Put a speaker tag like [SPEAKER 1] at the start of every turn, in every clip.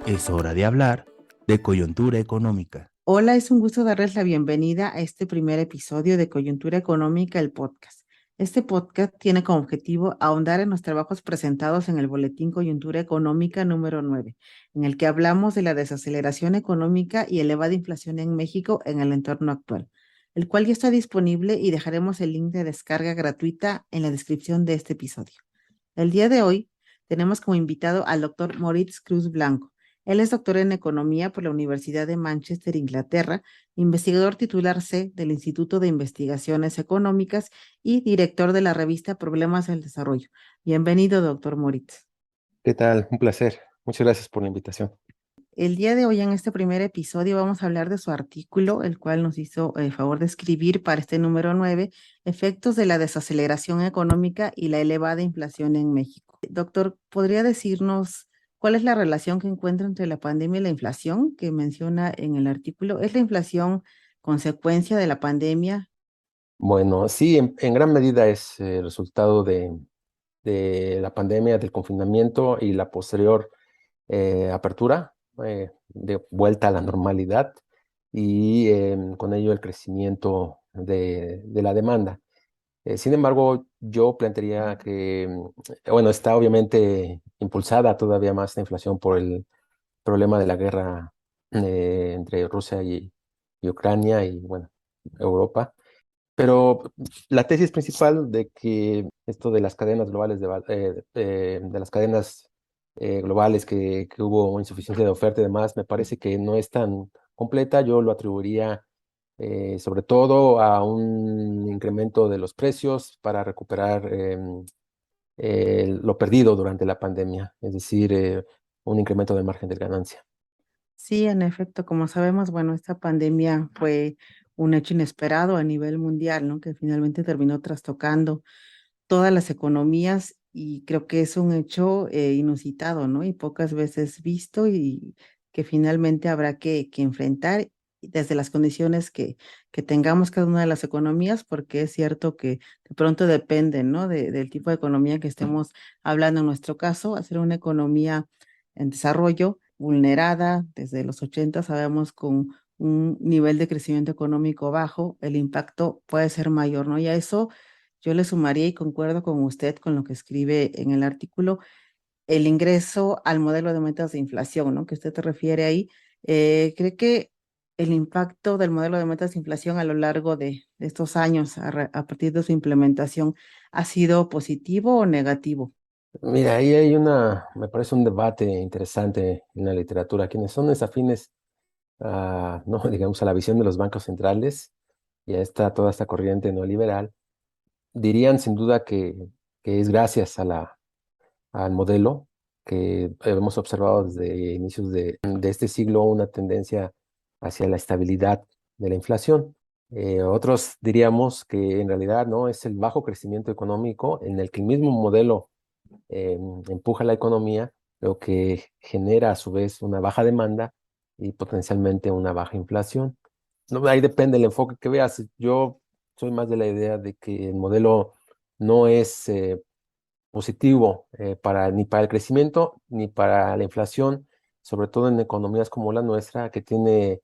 [SPEAKER 1] Es hora de hablar de coyuntura económica.
[SPEAKER 2] Hola, es un gusto darles la bienvenida a este primer episodio de Coyuntura Económica, el podcast. Este podcast tiene como objetivo ahondar en los trabajos presentados en el Boletín Coyuntura Económica número 9, en el que hablamos de la desaceleración económica y elevada inflación en México en el entorno actual, el cual ya está disponible y dejaremos el link de descarga gratuita en la descripción de este episodio. El día de hoy tenemos como invitado al doctor Moritz Cruz Blanco. Él es doctor en Economía por la Universidad de Manchester, Inglaterra, investigador titular C del Instituto de Investigaciones Económicas y director de la revista Problemas del Desarrollo. Bienvenido, doctor Moritz.
[SPEAKER 3] ¿Qué tal? Un placer. Muchas gracias por la invitación.
[SPEAKER 2] El día de hoy, en este primer episodio, vamos a hablar de su artículo, el cual nos hizo el favor de escribir para este número 9, efectos de la desaceleración económica y la elevada inflación en México. Doctor, ¿podría decirnos cuál es la relación que encuentra entre la pandemia y la inflación que menciona en el artículo? ¿Es la inflación consecuencia de la pandemia?
[SPEAKER 3] Bueno, sí, en gran medida es el resultado de la pandemia, del confinamiento y la posterior apertura, de vuelta a la normalidad y con ello el crecimiento de la demanda. Sin embargo, yo plantearía que, bueno, está obviamente impulsada todavía más la inflación por el problema de la guerra entre Rusia y Ucrania y, bueno, Europa. Pero la tesis principal de que esto de las cadenas globales, de las cadenas globales, que hubo insuficiencia de oferta y demás, me parece que no es tan completa. Yo lo atribuiría sobre todo a un incremento de los precios para recuperar lo perdido durante la pandemia, es decir, un incremento del margen de ganancia.
[SPEAKER 2] Sí, en efecto, como sabemos, bueno, esta pandemia fue un hecho inesperado a nivel mundial, ¿no? Que finalmente terminó trastocando todas las economías y creo que es un hecho inusitado, ¿no? Y pocas veces visto y que finalmente habrá que enfrentar desde las condiciones que tengamos cada una de las economías, porque es cierto que de pronto depende, ¿no? Del tipo de economía que estemos hablando. En nuestro caso, hacer una economía en desarrollo, vulnerada, desde los 80 sabemos con un nivel de crecimiento económico bajo, el impacto puede ser mayor, ¿no? Y a eso yo le sumaría y concuerdo con usted con lo que escribe en el artículo, el ingreso al modelo de metas de inflación, ¿no? Que usted te refiere ahí. ¿Cree que el impacto del modelo de metas de inflación a lo largo de estos años, a partir de su implementación, ha sido positivo o negativo?
[SPEAKER 3] Mira, ahí me parece un debate interesante en la literatura. Quienes son desafines no, digamos, a la visión de los bancos centrales y a toda esta corriente neoliberal, dirían sin duda que es gracias al modelo que hemos observado desde inicios de este siglo una tendencia hacia la estabilidad de la inflación. Otros diríamos que en realidad no es el bajo crecimiento económico en el que el mismo modelo eh, empuja la economía, lo que genera a su vez una baja demanda y potencialmente una baja inflación. No, ahí depende el enfoque que veas. Yo soy más de la idea de que el modelo no es positivo ni para el crecimiento ni para la inflación, sobre todo en economías como la nuestra, que tiene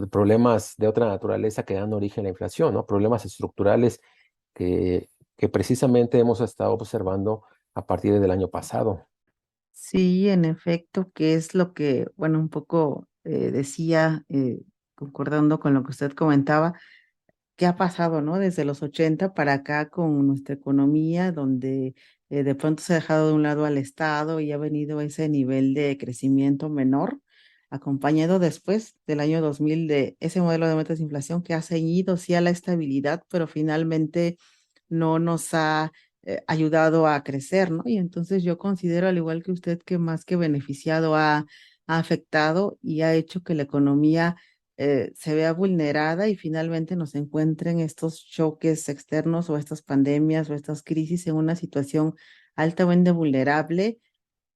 [SPEAKER 3] problemas de otra naturaleza que dan origen a la inflación, ¿no? Problemas estructurales que precisamente hemos estado observando a partir del año pasado.
[SPEAKER 2] Sí, en efecto, que es lo que, bueno, un poco decía, concordando con lo que usted comentaba, qué ha pasado, ¿no? Desde los 80 para acá con nuestra economía, donde de pronto se ha dejado de un lado al Estado y ha venido ese nivel de crecimiento menor, acompañado después del año 2000 de ese modelo de metas de inflación que ha ceñido sí a la estabilidad, pero finalmente no nos ha ayudado a crecer, ¿no? Y entonces yo considero, al igual que usted, que más que beneficiado ha afectado y ha hecho que la economía se vea vulnerada y finalmente nos encuentren estos choques externos o estas pandemias o estas crisis en una situación altamente vulnerable,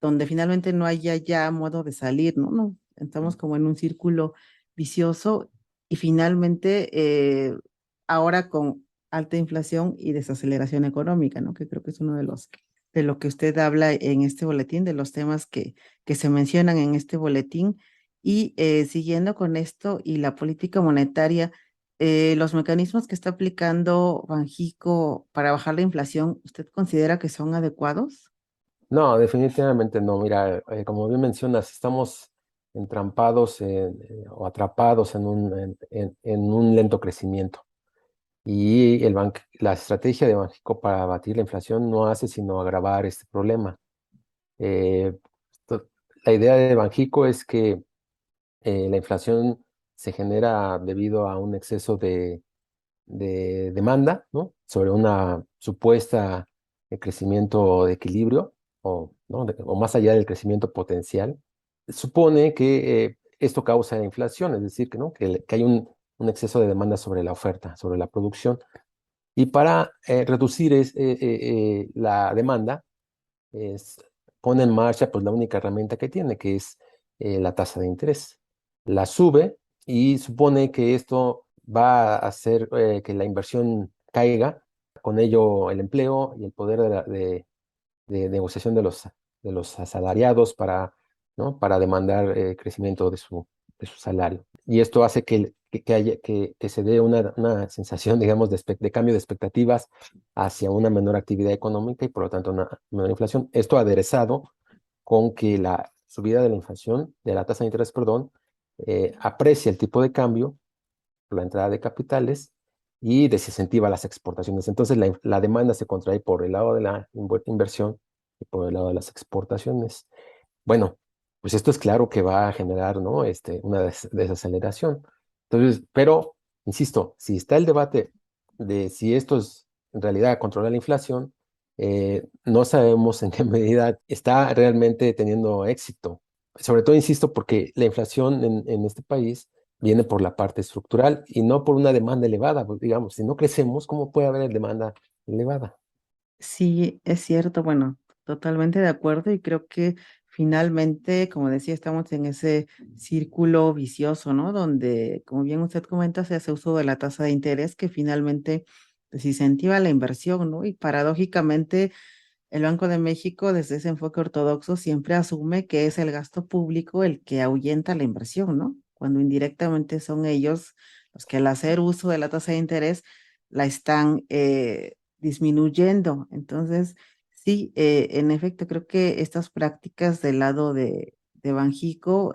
[SPEAKER 2] donde finalmente no haya ya modo de salir, ¿no? No, estamos como en un círculo vicioso y finalmente ahora con alta inflación y desaceleración económica, ¿no? Que creo que es uno de los de lo que usted habla en este boletín, de los temas que se mencionan en este boletín. Y siguiendo con esto y la política monetaria, los mecanismos que está aplicando Banxico para bajar la inflación, ¿usted considera que son adecuados?
[SPEAKER 3] No, definitivamente no. Mira, como bien mencionas, estamos entrampados o atrapados en un lento crecimiento. Y la estrategia de Banxico para abatir la inflación no hace sino agravar este problema. Eh, to- la idea de Banxico es que la inflación se genera debido a un exceso de demanda, ¿no? Sobre una supuesta crecimiento de equilibrio, o, ¿no? O más allá del crecimiento potencial. Supone que esto causa inflación, es decir, que, ¿no? Que hay un exceso de demanda sobre la oferta, sobre la producción. Y para reducir la demanda, es, pone en marcha pues la única herramienta que tiene, que es la tasa de interés. La sube y supone que esto va a hacer que la inversión caiga, con ello el empleo y el poder de negociación de los asalariados para, ¿no? Para demandar crecimiento de su salario. Y esto hace que se dé una sensación, digamos, de cambio de expectativas hacia una menor actividad económica y por lo tanto una menor inflación. Esto aderezado con que la subida de la inflación, de la tasa de interés, perdón, aprecia el tipo de cambio por la entrada de capitales y desincentiva las exportaciones. Entonces la demanda se contrae por el lado de la inversión y por el lado de las exportaciones. Bueno, pues esto es claro que va a generar, ¿no? Una desaceleración. Entonces, pero, insisto, si está el debate de si esto es en realidad controlar la inflación, no sabemos en qué medida está realmente teniendo éxito. Sobre todo, insisto, porque la inflación en este país viene por la parte estructural y no por una demanda elevada. Pues, digamos, si no crecemos, ¿cómo puede haber demanda elevada?
[SPEAKER 2] Sí, es cierto, bueno, totalmente de acuerdo y creo que finalmente, como decía, estamos en ese círculo vicioso, ¿no? Donde, como bien usted comenta, se hace uso de la tasa de interés que finalmente desincentiva la inversión, ¿no? Y paradójicamente, el Banco de México, desde ese enfoque ortodoxo, siempre asume que es el gasto público el que ahuyenta la inversión, ¿no? Cuando indirectamente son ellos los que al hacer uso de la tasa de interés la están disminuyendo. Entonces, sí, en efecto, creo que estas prácticas del lado de Banjico,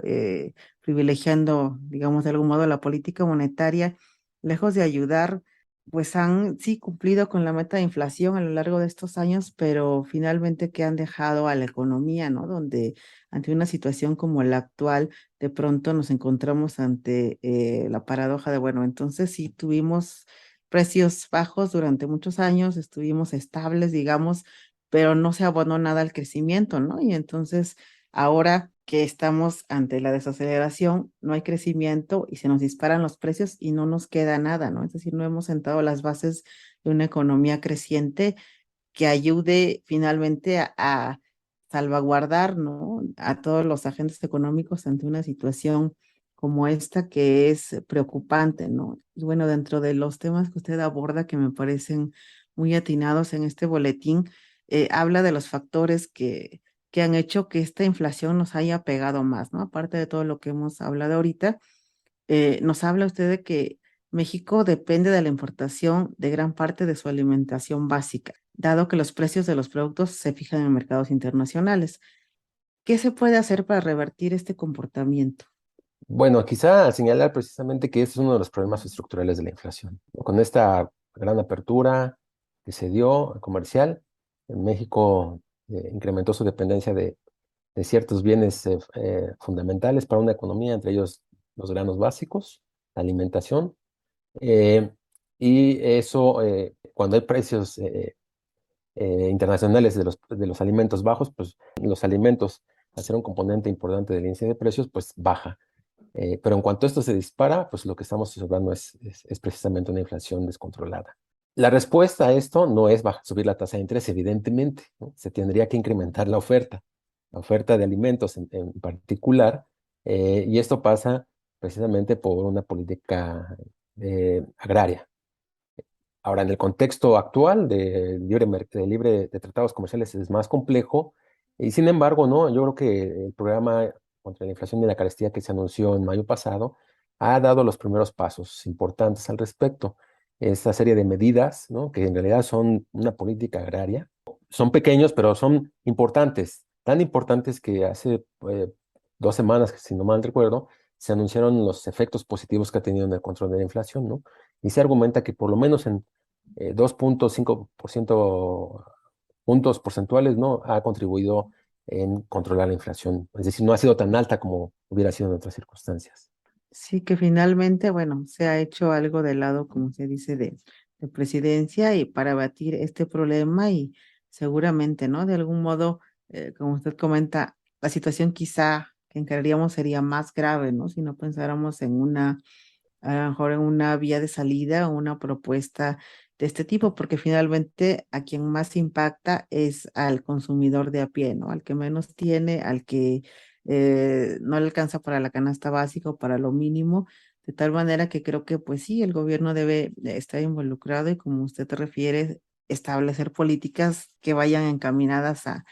[SPEAKER 2] privilegiando, digamos, de algún modo la política monetaria, lejos de ayudar, pues han sí cumplido con la meta de inflación a lo largo de estos años, pero finalmente que han dejado a la economía, ¿no? Donde ante una situación como la actual, de pronto nos encontramos ante la paradoja de, bueno, entonces sí tuvimos precios bajos durante muchos años, estuvimos estables, digamos, pero no se abonó nada al crecimiento, ¿no? Y entonces ahora que estamos ante la desaceleración, no hay crecimiento y se nos disparan los precios y no nos queda nada, ¿no? Es decir, no hemos sentado las bases de una economía creciente que ayude finalmente a salvaguardar, ¿no? A todos los agentes económicos ante una situación como esta que es preocupante, ¿no? Y bueno, dentro de los temas que usted aborda que me parecen muy atinados en este boletín, habla de los factores que han hecho que esta inflación nos haya pegado más, ¿no? Aparte de todo lo que hemos hablado ahorita, nos habla usted de que México depende de la importación de gran parte de su alimentación básica, dado que los precios de los productos se fijan en mercados internacionales. ¿Qué se puede hacer para revertir este comportamiento?
[SPEAKER 3] Bueno, quizá señalar precisamente que este es uno de los problemas estructurales de la inflación. Con esta gran apertura que se dio comercial, en México incrementó su dependencia de ciertos bienes fundamentales para una economía, entre ellos los granos básicos, la alimentación, eh, y eso, cuando hay precios internacionales de los alimentos bajos, pues los alimentos, al ser un componente importante del índice de precios, pues baja. Pero en cuanto esto se dispara, pues lo que estamos hablando es precisamente una inflación descontrolada. La respuesta a esto no es subir la tasa de interés, evidentemente, ¿no? Se tendría que incrementar la oferta de alimentos en particular, y esto pasa precisamente por una política agraria. Ahora, en el contexto actual de tratados comerciales es más complejo y sin embargo, ¿no? Yo creo que el programa contra la inflación y la carestía que se anunció en mayo pasado ha dado los primeros pasos importantes al respecto. Esta serie de medidas, ¿no? Que en realidad son una política agraria, son pequeños, pero son importantes, tan importantes que hace 2 semanas, si no mal recuerdo, se anunciaron los efectos positivos que ha tenido en el control de la inflación, ¿no? Y se argumenta que por lo menos en 2,5% puntos porcentuales, ¿no? Ha contribuido en controlar la inflación. Es decir, no ha sido tan alta como hubiera sido en otras circunstancias.
[SPEAKER 2] Sí, que finalmente, bueno, se ha hecho algo del lado, como se dice, de presidencia y para abatir este problema y seguramente, ¿no? De algún modo, como usted comenta, la situación quizá que encararíamos sería más grave, ¿no? Si no pensáramos en a lo mejor en una vía de salida o una propuesta de este tipo, porque finalmente a quien más impacta es al consumidor de a pie, ¿no? Al que menos tiene, al que no le alcanza para la canasta básica o para lo mínimo, de tal manera que creo que pues sí, el gobierno debe estar involucrado y como usted te refiere, establecer políticas que vayan encaminadas a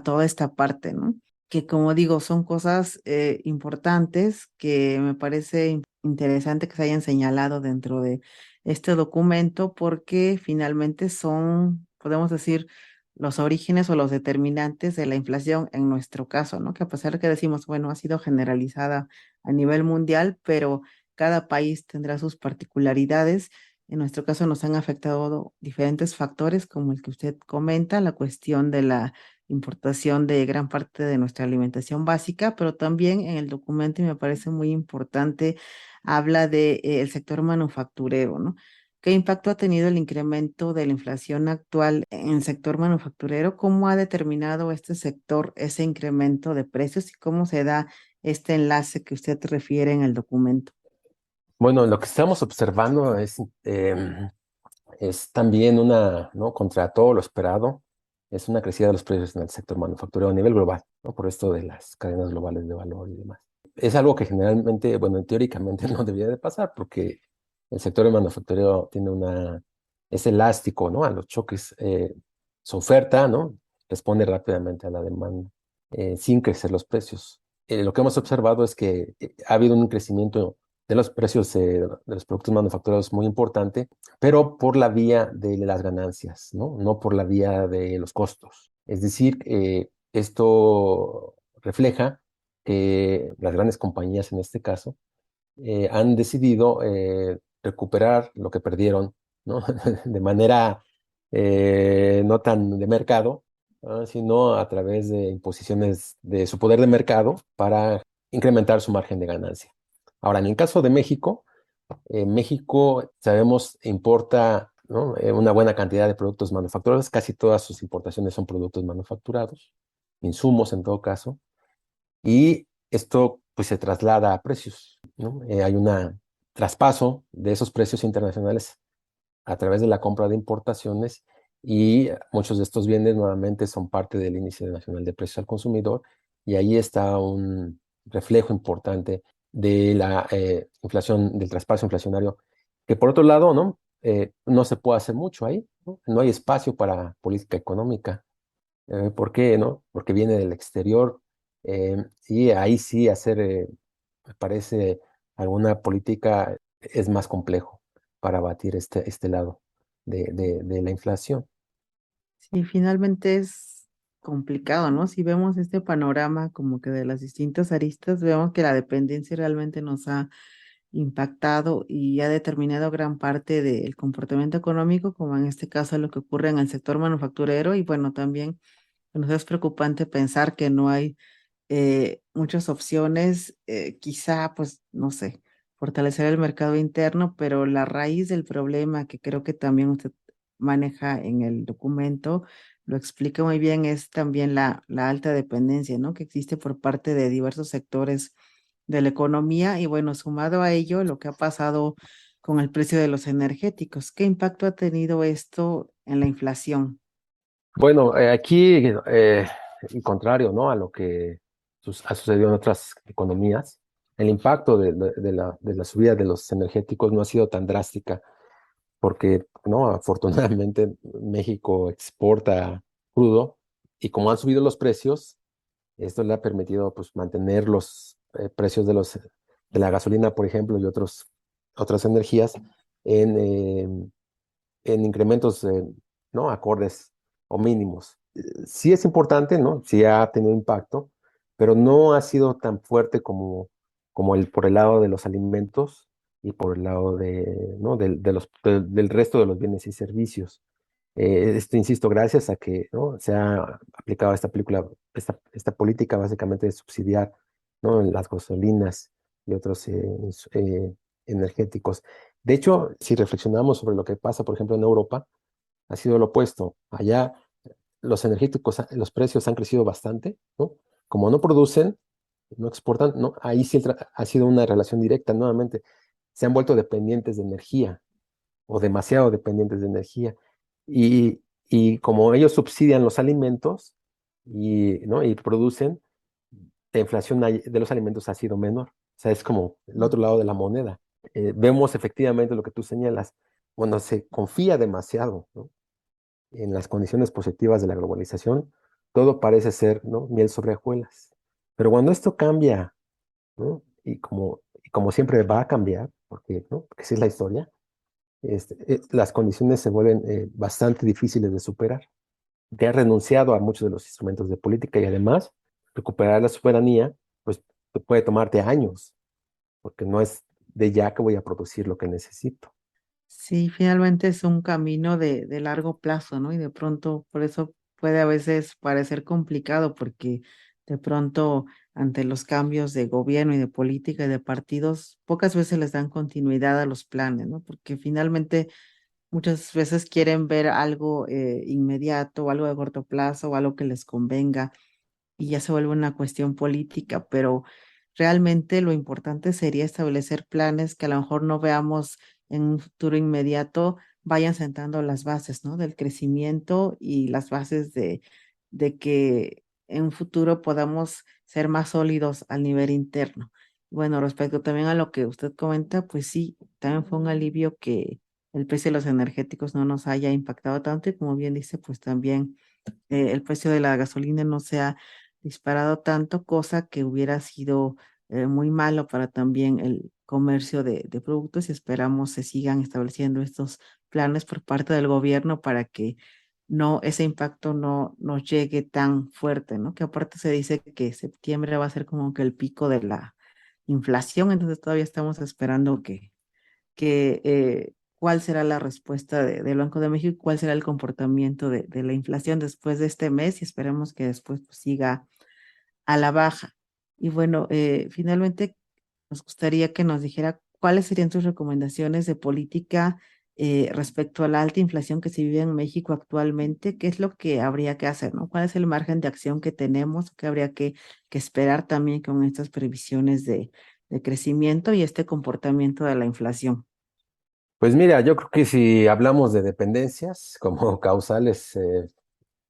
[SPEAKER 2] toda esta parte, ¿no? Que como digo, son cosas importantes que me parece interesante que se hayan señalado dentro de este documento porque finalmente son, podemos decir, los orígenes o los determinantes de la inflación en nuestro caso, ¿no? Que a pesar de que decimos, bueno, ha sido generalizada a nivel mundial, pero cada país tendrá sus particularidades. En nuestro caso nos han afectado diferentes factores, como el que usted comenta, la cuestión de la importación de gran parte de nuestra alimentación básica, pero también en el documento, y me parece muy importante, habla de el sector manufacturero, ¿no? ¿Qué impacto ha tenido el incremento de la inflación actual en el sector manufacturero? ¿Cómo ha determinado este sector ese incremento de precios y cómo se da este enlace que usted refiere en el documento?
[SPEAKER 3] Bueno, lo que estamos observando es también ¿no? Contra todo lo esperado, es una crecida de los precios en el sector manufacturero a nivel global, ¿no? Por esto de las cadenas globales de valor y demás. Es algo que generalmente, bueno, teóricamente no debería de pasar porque el sector manufacturero es elástico, ¿no? A los choques, su oferta, ¿no? Responde rápidamente a la demanda, sin crecer los precios. Lo que hemos observado es que ha habido un crecimiento de los precios de los productos manufacturados muy importante, pero por la vía de las ganancias, ¿no? No por la vía de los costos. Es decir, esto refleja que las grandes compañías en este caso han decidido recuperar lo que perdieron, ¿no? De manera no tan de mercado, sino a través de imposiciones de su poder de mercado para incrementar su margen de ganancia. Ahora, en el caso de México, México, sabemos, importa, ¿no? Una buena cantidad de productos manufacturados, casi todas sus importaciones son productos manufacturados, insumos en todo caso, y esto pues se traslada a precios, ¿no? Hay un traspaso de esos precios internacionales a través de la compra de importaciones y muchos de estos bienes nuevamente son parte del índice nacional de precios al consumidor y ahí está un reflejo importante de la inflación, del traspaso inflacionario, que por otro lado, ¿no? No se puede hacer mucho ahí, ¿no? No hay espacio para política económica. ¿Por qué, no? Porque viene del exterior y ahí sí hacer, me parece, alguna política es más complejo para abatir este lado de la inflación.
[SPEAKER 2] Sí, finalmente es complicado, ¿no? Si vemos este panorama como que de las distintas aristas, vemos que la dependencia realmente nos ha impactado y ha determinado gran parte del comportamiento económico, como en este caso lo que ocurre en el sector manufacturero. Y bueno, también nos es preocupante pensar que no hay muchas opciones, quizá, pues, no sé, fortalecer el mercado interno, pero la raíz del problema que creo que también usted maneja en el documento, lo explica muy bien, es también la alta dependencia, ¿no? Que existe por parte de diversos sectores de la economía y bueno, sumado a ello, lo que ha pasado con el precio de los energéticos. ¿Qué impacto ha tenido esto en la inflación?
[SPEAKER 3] Bueno, aquí, en contrario, ¿no? A lo que ha sucedido en otras economías, el impacto de la subida de los energéticos no ha sido tan drástica porque ¿no? Afortunadamente México exporta crudo y como han subido los precios, esto le ha permitido pues mantener los precios de la gasolina, por ejemplo, y otras energías en, en incrementos, ¿no? Acordes o mínimos. Sí es importante, ¿no? Sí ha tenido impacto, pero no ha sido tan fuerte como por el lado de los alimentos y por el lado ¿no? Del resto de los bienes y servicios. Esto, insisto, gracias a que, ¿no? Se ha aplicado esta política básicamente de subsidiar, ¿no? Las gasolinas y otros energéticos. De hecho, si reflexionamos sobre lo que pasa, por ejemplo, en Europa, ha sido lo opuesto. Allá los energéticos, los precios han crecido bastante, ¿no? Como no producen, no exportan, ¿no? Ahí sí ha sido una relación directa, nuevamente. Se han vuelto dependientes de energía o demasiado dependientes de energía. Y como ellos subsidian los alimentos ¿no? Y producen, la inflación de los alimentos ha sido menor. O sea, es como el otro lado de la moneda. Vemos efectivamente lo que tú señalas, cuando se confía demasiado, ¿no? En las condiciones positivas de la globalización, todo parece ser, ¿no? Miel sobre hojuelas. Pero cuando esto cambia, ¿no? Y como siempre va a cambiar, porque, ¿no? Porque así es la historia, las condiciones se vuelven bastante difíciles de superar. Te has renunciado a muchos de los instrumentos de política y además recuperar la soberanía, pues puede tomarte años, porque no es de ya que voy a producir lo que necesito.
[SPEAKER 2] Sí, finalmente es un camino de largo plazo, ¿no? Y de pronto, por eso puede a veces parecer complicado, porque de pronto, ante los cambios de gobierno y de política y de partidos, pocas veces les dan continuidad a los planes, ¿no? Porque finalmente muchas veces quieren ver algo inmediato, o algo de corto plazo, o algo que les convenga, y ya se vuelve una cuestión política, pero realmente lo importante sería establecer planes que a lo mejor no veamos en un futuro inmediato, vayan sentando las bases, ¿no? Del crecimiento y las bases de que en un futuro podamos ser más sólidos al nivel interno. Bueno, respecto también a lo que usted comenta, pues sí, también fue un alivio que el precio de los energéticos no nos haya impactado tanto y como bien dice, pues también el precio de la gasolina no se ha disparado tanto, cosa que hubiera sido muy malo para también el comercio de productos y esperamos se sigan estableciendo estos planes por parte del gobierno para que no, ese impacto no nos llegue tan fuerte, ¿no? Que aparte se dice que septiembre va a ser como que el pico de la inflación, entonces todavía estamos esperando que cuál será la respuesta del Banco de México y cuál será el comportamiento de la inflación después de este mes y esperemos que después pues, siga a la baja. Y bueno, finalmente nos gustaría que nos dijera cuáles serían sus recomendaciones de política respecto a la alta inflación que se vive en México actualmente, qué es lo que habría que hacer, ¿no? ¿Cuál es el margen de acción que tenemos, qué habría que esperar también con estas previsiones de crecimiento y este comportamiento de la inflación?
[SPEAKER 3] Pues mira, yo creo que si hablamos de dependencias como causales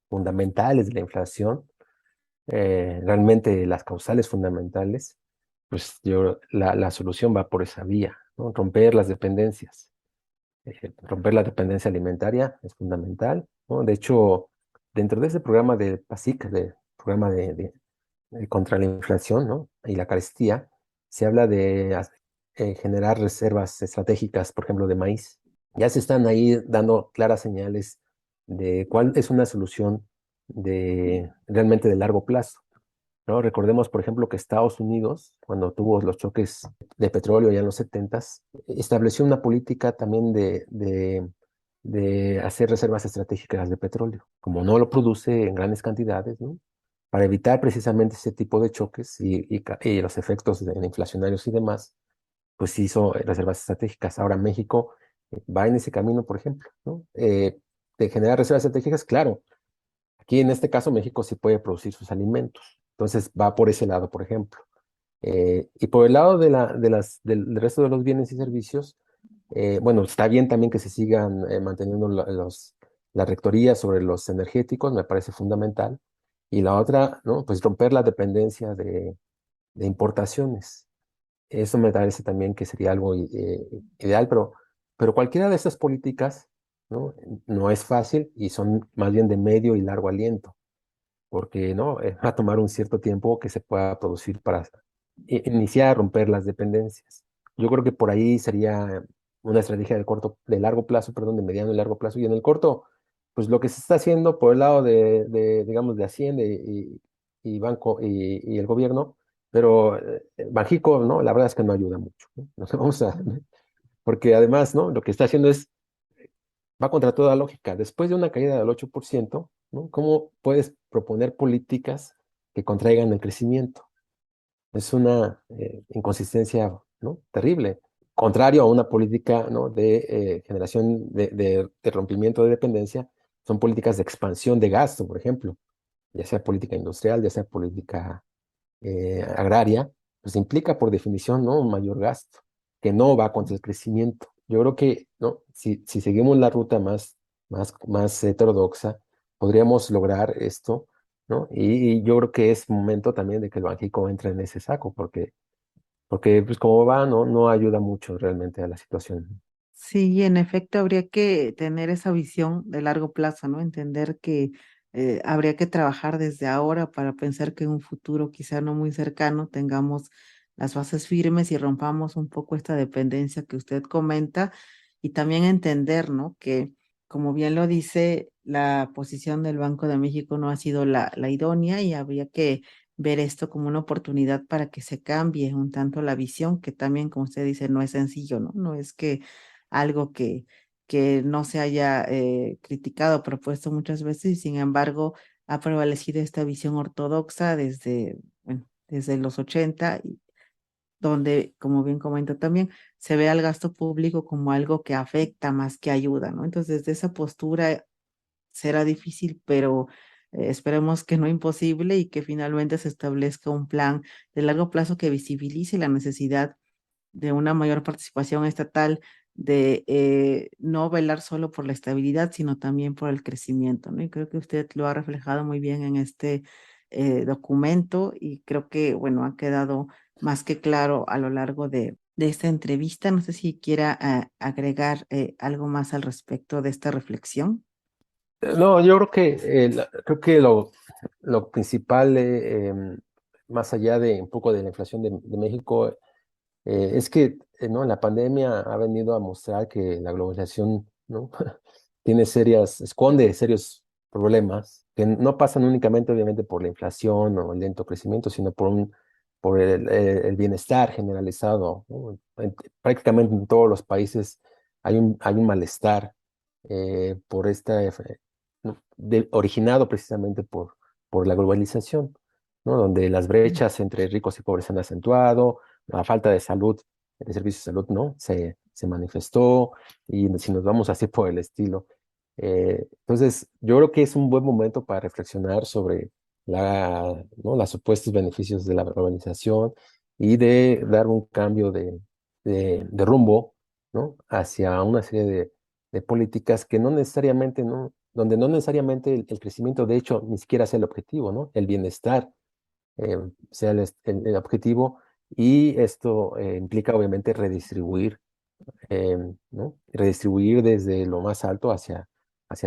[SPEAKER 3] fundamentales de la inflación, realmente las causales fundamentales, pues la solución va por esa vía, ¿no? Romper las dependencias. Romper la dependencia alimentaria es fundamental, ¿no? De hecho, dentro de ese programa de PASIC, programa contra la inflación, ¿no? Y la carestía, se habla de generar reservas estratégicas, por ejemplo, de maíz. Ya se están ahí dando claras señales de cuál es una solución realmente de largo plazo, ¿no? Recordemos, por ejemplo, que Estados Unidos, cuando tuvo los choques de petróleo ya en los 70s, estableció una política también de hacer reservas estratégicas de petróleo. Como no lo produce en grandes cantidades, ¿no? Para evitar precisamente ese tipo de choques y los efectos inflacionarios y demás, pues hizo reservas estratégicas. Ahora México va en ese camino, por ejemplo, ¿no? De generar reservas estratégicas, claro. Aquí en este caso México sí puede producir sus alimentos. Entonces va por ese lado, por ejemplo. Y por el lado del resto de los bienes y servicios, bueno, está bien también que se sigan manteniendo las rectorías sobre los energéticos, me parece fundamental. Y la otra, ¿no? Pues romper la dependencia de importaciones. Eso me parece también que sería algo ideal, pero cualquiera de estas políticas ¿no? No es fácil y son más bien de medio y largo aliento, porque ¿no? Va a tomar un cierto tiempo que se pueda producir para iniciar a romper las dependencias. Yo creo que por ahí sería una estrategia de largo plazo, perdón, de mediano y largo plazo. Y en el corto, pues lo que se está haciendo por el lado digamos, de Hacienda y banco y el gobierno, pero Banxico, ¿no? La verdad es que no ayuda mucho, ¿no? Nos vamos a, porque además, ¿no? Lo que está haciendo es va contra toda lógica. Después de una caída del 8%, ¿no? ¿Cómo puedes proponer políticas que contraigan el crecimiento? Es una inconsistencia, ¿no? Terrible. Contrario a una política, ¿no? de generación de rompimiento de dependencia, son políticas de expansión de gasto, por ejemplo, ya sea política industrial, ya sea política agraria, pues implica por definición, ¿no? un mayor gasto, que no va contra el crecimiento. Yo creo que, ¿no? Si seguimos la ruta más heterodoxa, podríamos lograr esto, ¿no? Y yo creo que es momento también de que el Banxico entre en ese saco, porque pues como va, no ayuda mucho realmente a la situación.
[SPEAKER 2] Sí, en efecto, habría que tener esa visión de largo plazo, ¿no? Entender que habría que trabajar desde ahora para pensar que en un futuro quizá no muy cercano tengamos las bases firmes y rompamos un poco esta dependencia que usted comenta y también entender, ¿no? Que como bien lo dice, la posición del Banco de México no ha sido la idónea y habría que ver esto como una oportunidad para que se cambie un tanto la visión, que también, como usted dice, no es sencillo, ¿no? No es que algo que no se haya criticado, propuesto muchas veces, y sin embargo ha prevalecido esta visión ortodoxa desde, bueno, desde los 80, donde, como bien comento también, se ve al gasto público como algo que afecta más que ayuda, ¿no? Entonces, desde esa postura será difícil, pero esperemos que no imposible y que finalmente se establezca un plan de largo plazo que visibilice la necesidad de una mayor participación estatal, de no velar solo por la estabilidad, sino también por el crecimiento, ¿no? Y creo que usted lo ha reflejado muy bien en este documento y creo que, bueno, ha quedado más que claro a lo largo de esta entrevista. No sé si quiera agregar algo más al respecto de esta reflexión.
[SPEAKER 3] No, yo creo que, creo que lo principal, más allá de un poco de la inflación de México, es que ¿no? la pandemia ha venido a mostrar que la globalización, ¿no? esconde serios problemas que no pasan únicamente, obviamente, por la inflación o el lento crecimiento, sino por el bienestar generalizado, ¿no? Prácticamente en todos los países hay un malestar por ¿no? originado precisamente por la globalización, ¿no? Donde las brechas entre ricos y pobres se han acentuado, la falta de salud, de servicios de salud, ¿no? Se manifestó, y si nos vamos así por el estilo. Entonces, yo creo que es un buen momento para reflexionar sobre ¿no? los supuestos beneficios de la globalización y de dar un cambio de rumbo, ¿no? Hacia una serie de políticas que no necesariamente, ¿no? Donde no necesariamente el crecimiento, de hecho, ni siquiera es el objetivo, ¿no? El bienestar eh, sea el objetivo, y esto implica obviamente redistribuir, eh, ¿no? Redistribuir desde lo más alto hacia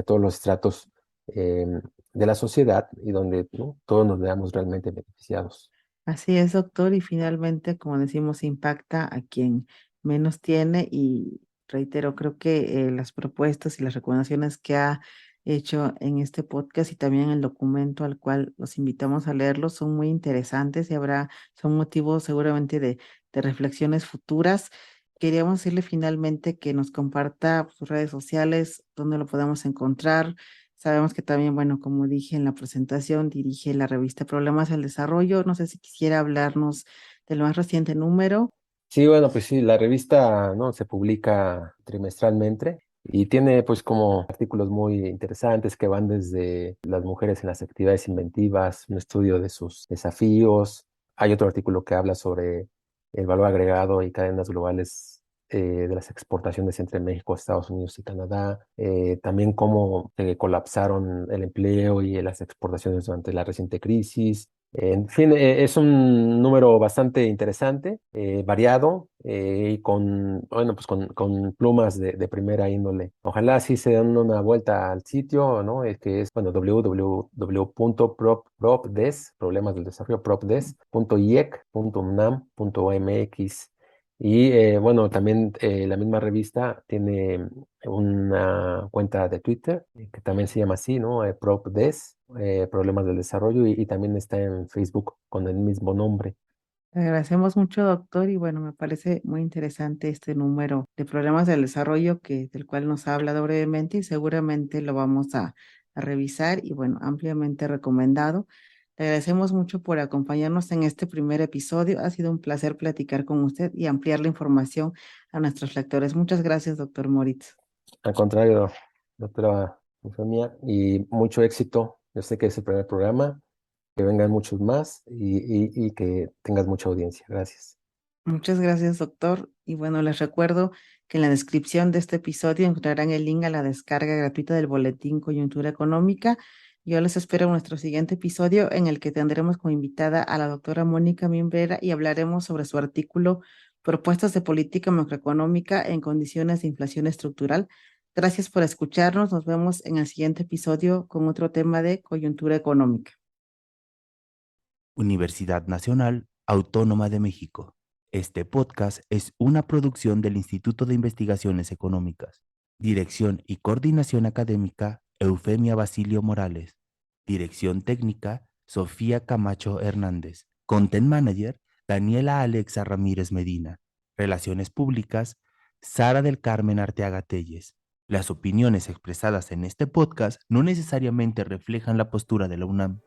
[SPEAKER 3] todos los estratos eh, de la sociedad, y donde, ¿no? todos nos veamos realmente beneficiados.
[SPEAKER 2] Así es, doctor, y finalmente, como decimos, impacta a quien menos tiene y reitero, creo que las propuestas y las recomendaciones que ha hecho en este podcast y también el documento al cual los invitamos a leerlo son muy interesantes y son motivos seguramente de reflexiones futuras. Queríamos decirle finalmente que nos comparta sus redes sociales, donde lo podemos encontrar. Sabemos que también, bueno, como dije en la presentación, dirige la revista Problemas del Desarrollo. No sé si quisiera hablarnos del más reciente número.
[SPEAKER 3] Sí, bueno, pues sí, la revista, ¿no? se publica trimestralmente y tiene pues como artículos muy interesantes que van desde las mujeres en las actividades inventivas, un estudio de sus desafíos. Hay otro artículo que habla sobre el valor agregado y cadenas globales de las exportaciones entre México, Estados Unidos y Canadá. También cómo colapsaron el empleo y las exportaciones durante la reciente crisis. En fin, es un número bastante interesante, variado y bueno, pues con plumas de primera índole. Ojalá sí se den una vuelta al sitio, ¿no? Que es, bueno, www.propdes, problemas del desarrollo, propdes.iec.unam.mx. Y bueno, también la misma revista tiene una cuenta de Twitter que también se llama así, ¿no? PropDes, Problemas del Desarrollo, y también está en Facebook con el mismo nombre.
[SPEAKER 2] Le agradecemos mucho, doctor, y bueno, me parece muy interesante este número de problemas del desarrollo del cual nos ha hablado brevemente y seguramente lo vamos a revisar y bueno, ampliamente recomendado. Le agradecemos mucho por acompañarnos en este primer episodio. Ha sido un placer platicar con usted y ampliar la información a nuestros lectores. Muchas gracias, doctor Moritz.
[SPEAKER 3] Al contrario, doctora Eufemia, y mucho éxito. Yo sé que es el primer programa, que vengan muchos más y que tengas mucha audiencia. Gracias.
[SPEAKER 2] Muchas gracias, doctor. Y bueno, les recuerdo que en la descripción de este episodio encontrarán el link a la descarga gratuita del boletín Coyuntura Económica. Yo les espero en nuestro siguiente episodio en el que tendremos como invitada a la doctora Mónica Mimbera y hablaremos sobre su artículo Propuestas de Política Macroeconómica en Condiciones de Inflación Estructural. Gracias por escucharnos. Nos vemos en el siguiente episodio con otro tema de coyuntura económica.
[SPEAKER 1] Universidad Nacional Autónoma de México. Este podcast es una producción del Instituto de Investigaciones Económicas. Dirección y coordinación académica, Eufemia Basilio Morales. Dirección técnica, Sofía Camacho Hernández. Content Manager, Daniela Alexa Ramírez Medina. Relaciones públicas, Sara del Carmen Arteaga Telles. Las opiniones expresadas en este podcast no necesariamente reflejan la postura de la UNAM.